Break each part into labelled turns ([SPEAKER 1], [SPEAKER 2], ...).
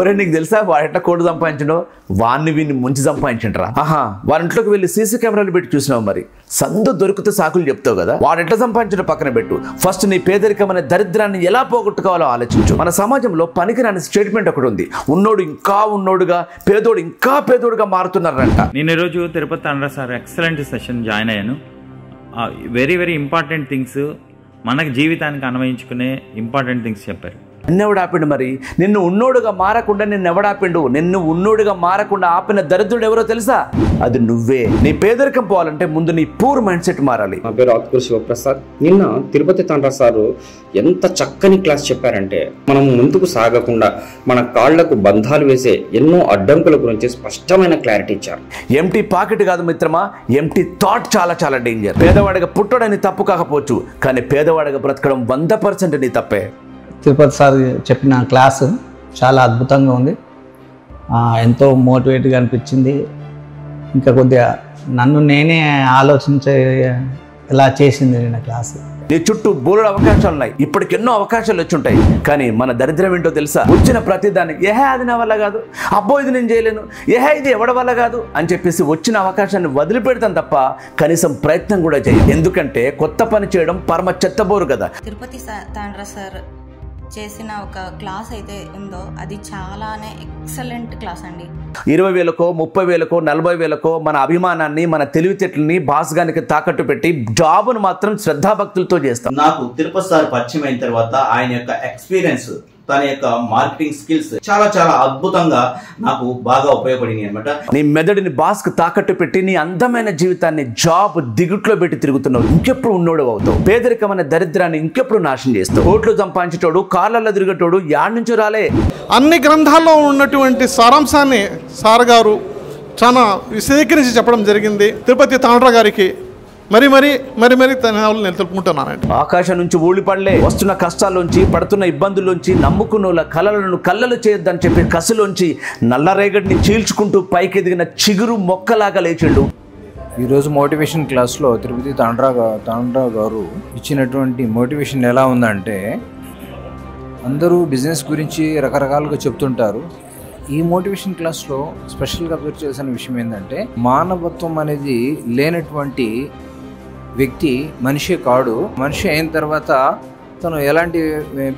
[SPEAKER 1] ఒరే నీకు తెలుసా వాడు ఎట్లా కోటి సంపాదించడో, వాడిని వీడిని ముంచి సంపాదించంటారా? వారి ఇంట్లోకి వెళ్ళి సీసీ కెమెరాలు పెట్టి చూసినావు, మరి సందు దొరికితే సాకులు చెప్తావు కదా. వాడు ఎట్లా సంపాదించడం పక్కన పెట్టు, ఫస్ట్ నీ పేదరికం అనే దరిద్రాన్ని ఎలా పోగొట్టుకోవాలో ఆలోచించు. మన సమాజంలో పనికిరాని స్టేట్మెంట్ ఒకటి ఉంది, ఉన్నోడు ఇంకా ఉన్నోడుగా, పేదోడు ఇంకా పేదోడుగా మారుతున్నారంట.
[SPEAKER 2] నేను ఈరోజు Tirupati Tandra sir excellent session join అయ్యాను. వెరీ వెరీ ఇంపార్టెంట్ థింగ్స్, మనకి జీవితానికి అన్వయించుకునే ఇంపార్టెంట్ థింగ్స్ చెప్పారు.
[SPEAKER 1] నిన్నెవడాపిండు? మరి నిన్ను ఉన్నోడుగా మారకుండా నిన్నెవడాపిండు? నిన్ను ఉన్నోడుగా మారకుండా ఆపిన దరిద్రుడు ఎవరో తెలుసా? అది నువ్వే. నీ పేదరికం పోవాలంటే ముందు నీ పూర్ మైండ్ సెట్ మారాలి.
[SPEAKER 3] నా పేరు ఆత్కూరు శివప్రసాద్. నిన్న తిరుపతి తండ్రా సారు ఎంత చక్కని క్లాస్ చెప్పారంటే, మనం ముందుకు సాగకుండా మన కాళ్లకు బంధాలు వేసే ఎన్నో అడ్డంకుల గురించి స్పష్టమైన క్లారిటీ ఇచ్చారు.
[SPEAKER 1] ఎంటీ పాకెట్ కాదు మిత్రమా, ఎంటీ థాట్ చాలా చాలా డేంజర్. పేదవాడిగా పుట్టడని తప్పు కాకపోవచ్చు, కానీ పేదవాడిగా బ్రతకడం 100% నీ తప్పే.
[SPEAKER 4] తిరుపతి సార్ చెప్పిన క్లాసు చాలా అద్భుతంగా ఉంది, ఎంతో మోటివేట్గా అనిపించింది. ఇంకా కొద్దిగా నన్ను నేనే ఆలోచించే ఇలా చేసింది నిన్న క్లాసు.
[SPEAKER 1] నీ చుట్టూ బోలెడు అవకాశాలు ఉన్నాయి, ఇప్పటికి ఎన్నో అవకాశాలు వచ్చి ఉంటాయి, కానీ మన దరిద్రం ఏంటో తెలుసా? వచ్చిన ప్రతిదాన్ని అది నా వల్ల కాదు, అబ్బో ఇది నేను చేయలేను, ఇది ఎవడి వల్ల కాదు అని చెప్పేసి వచ్చిన అవకాశాన్ని వదిలిపెడతాం తప్ప కనీసం ప్రయత్నం కూడా చేయం. ఎందుకంటే కొత్త పని చేయడం పరమ చెత్తబోరు కదా.
[SPEAKER 5] తిరుపతి తండ్రా సార్ చేసిన ఒక క్లాస్ అయితే ఉందో అది చాలానే ఎక్సలెంట్ క్లాస్ అండి.
[SPEAKER 1] 20,000కో 30,000కో 40,000కో మన అభిమానాన్ని, మన తెలివితేటల్ని బాస్గానికి తాకట్టు పెట్టి జాబును మాత్రం శ్రద్ధాభక్తులతో చేస్తాం.
[SPEAKER 6] నాకు తిరుపతి సార్ పరిచయం అయిన తర్వాత ఆయన యొక్క ఎక్స్పీరియన్స్, తన యొక్క మార్కెటింగ్ స్కిల్స్ చాలా చాలా అద్భుతంగా నాకు బాగా ఉపయోగపడినాయి అనమాట.
[SPEAKER 1] నీ మెదడుని బాస్కు తాకట్టు పెట్టి నీ అందమైన జీవితాన్ని జాబ్ దిగుట్లో పెట్టి తిరుగుతున్నావు. ఇంకెప్పుడు ఉన్నోడు అవుతావు. పేదరికం అనే దరిద్రాన్ని ఇంకెప్పుడు నాశనం చేస్తావు. ఓట్లు సంపాదించేటోడు, కార్లలో తిరిగేటోడు యాడ్ నుంచి రాలే.
[SPEAKER 7] అన్ని గ్రంథాల్లో ఉన్నటువంటి సారాంశాన్ని సార్ గారు చాలా విశేఖరించి చెప్పడం జరిగింది. తిరుపతి తండ్రా గారికి మరి ధన్యవాదాలు నేను తెలుపుకుంటున్నానండి.
[SPEAKER 1] ఆకాశం నుంచి ఊళ్ళిపడలే, వస్తున్న కష్టాల్లోంచి, పడుతున్న ఇబ్బందుల్లోంచి, నమ్ముకున్న కలలను కళ్ళలు చేయొద్దని చెప్పి కసులోంచి నల్లరేగడిని చీల్చుకుంటూ పైకి ఎదిగిన చిగురు మొక్కలాగా లేచిండు.
[SPEAKER 8] ఈరోజు మోటివేషన్ క్లాస్లో తిరుపతి తండ్రా గారు ఇచ్చినటువంటి మోటివేషన్ ఎలా ఉందంటే, అందరూ బిజినెస్ గురించి రకరకాలుగా చెప్తుంటారు. ఈ మోటివేషన్ క్లాస్లో స్పెషల్గా అబ్జర్వ్ చేసిన విషయం ఏంటంటే, మానవత్వం అనేది లేనటువంటి వ్యక్తి మనిషి కాడు. మనిషి అయిన తర్వాత తను ఎలాంటి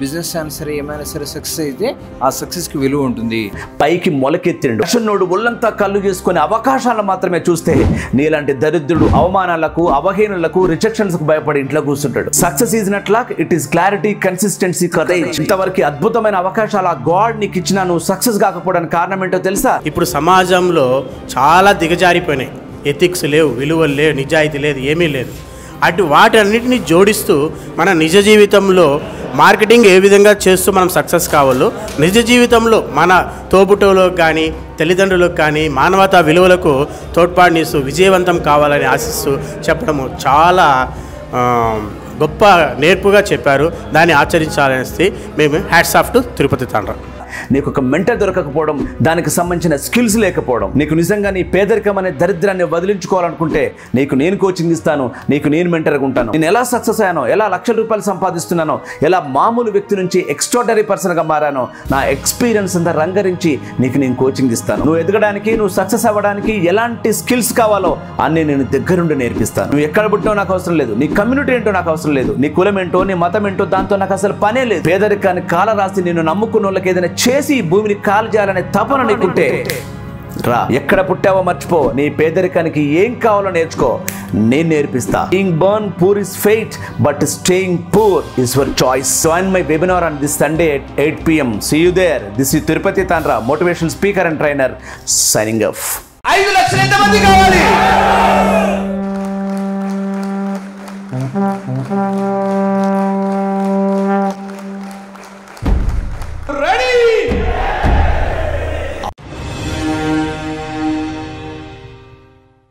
[SPEAKER 8] బిజినెస్ అయినా సరే, ఏమైనా సరే సక్సెస్ అయితే ఆ సక్సెస్కి విలువ ఉంటుంది.
[SPEAKER 1] పైకి మొలకెత్తిండు. నోడు ఒళ్ళంతా కళ్ళు చేసుకునే అవకాశాలను మాత్రమే చూస్తే నీలాంటి దరిద్రుడు అవమానాలకు, అవహేళనలకు, రిజెక్షన్స్ కు భయపడి ఇంట్లో కూర్చుంటాడు. Success is not luck, it is clarity, consistency, courage. ఇంతవరకు అద్భుతమైన అవకాశాలు ఆ గాడ్ నీకు ఇచ్చినా నువ్వు సక్సెస్ కాకపోవడానికి కారణం ఏంటో తెలుసా?
[SPEAKER 9] ఇప్పుడు సమాజంలో చాలా దిగజారిపోయినాయి. ఎథిక్స్ లేవు, విలువలు లేవు, నిజాయితీ లేదు, ఏమీ లేదు. అటు వాటన్నిటిని జోడిస్తూ మన నిజ జీవితంలో మార్కెటింగ్ ఏ విధంగా చేస్తూ మనం సక్సెస్ కావాలో, నిజ జీవితంలో మన తోబుట్టువులకు కానీ, తల్లిదండ్రులకు కానీ మానవతా విలువలకు తోడ్పాటునిస్తూ విజయవంతం కావాలని ఆశిస్తూ చెప్పడము చాలా గొప్ప నేర్పుగా చెప్పారు. దాన్ని ఆచరించాలనేసి మేము హ్యాట్స్ ఆఫ్ టు తిరుపతి తండ్రా.
[SPEAKER 1] నీకు ఒక మెంటర్ దొరకకపోవడం, దానికి సంబంధించిన స్కిల్స్ లేకపోవడం, నీకు నిజంగా నీ పేదరికం అనే దరిద్రాన్ని వదిలించుకోవాలనుకుంటే నీకు నేను కోచింగ్ ఇస్తాను, నీకు నేను మెంటర్గా ఉంటాను. నేను ఎలా సక్సెస్ అయ్యానో, ఎలా లక్షల రూపాయలు సంపాదిస్తున్నానో, ఎలా మామూలు వ్యక్తి నుంచి ఎక్స్ట్రాడనరీ పర్సన్గా మారానో, నా ఎక్స్పీరియన్స్ అంతా రంగరించి నీకు నేను కోచింగ్ ఇస్తాను. నువ్వు ఎదగడానికి, నువ్వు సక్సెస్ అవ్వడానికి ఎలాంటి స్కిల్స్ కావాలో అన్నీ నేను దగ్గరుండి నేర్పిస్తాను. నువ్వు ఎక్కడ పుట్టినో నాకు అవసరం లేదు, నీ కమ్యూనిటీ ఏంటో నాకు అవసరం లేదు, నీ కులం ఏంటో, నీ మతం ఏంటో దాంతో నాకు అసలు పనే లేదు. పేదరికాన్ని కాల రాసి నేను నమ్ముకున్న వాళ్ళకి ఏదైనా చేసి భూమిని కాల్ చేయాలనే తపన నీకుంటే రా. ఎక్కడ పుట్టావో మర్చిపో, నీ పేదరికానికి ఏం కావాలో నేర్చుకో, నేను నేర్పిస్తా. Being born poor is fate, but staying poor is your choice. Join my webinar on this Sunday at 8 PM. See you there. This is Tirupati Tandra, motivational speaker and trainer, signing off.
[SPEAKER 10] 5 లక్షలు ఎంతమంది కావాలి?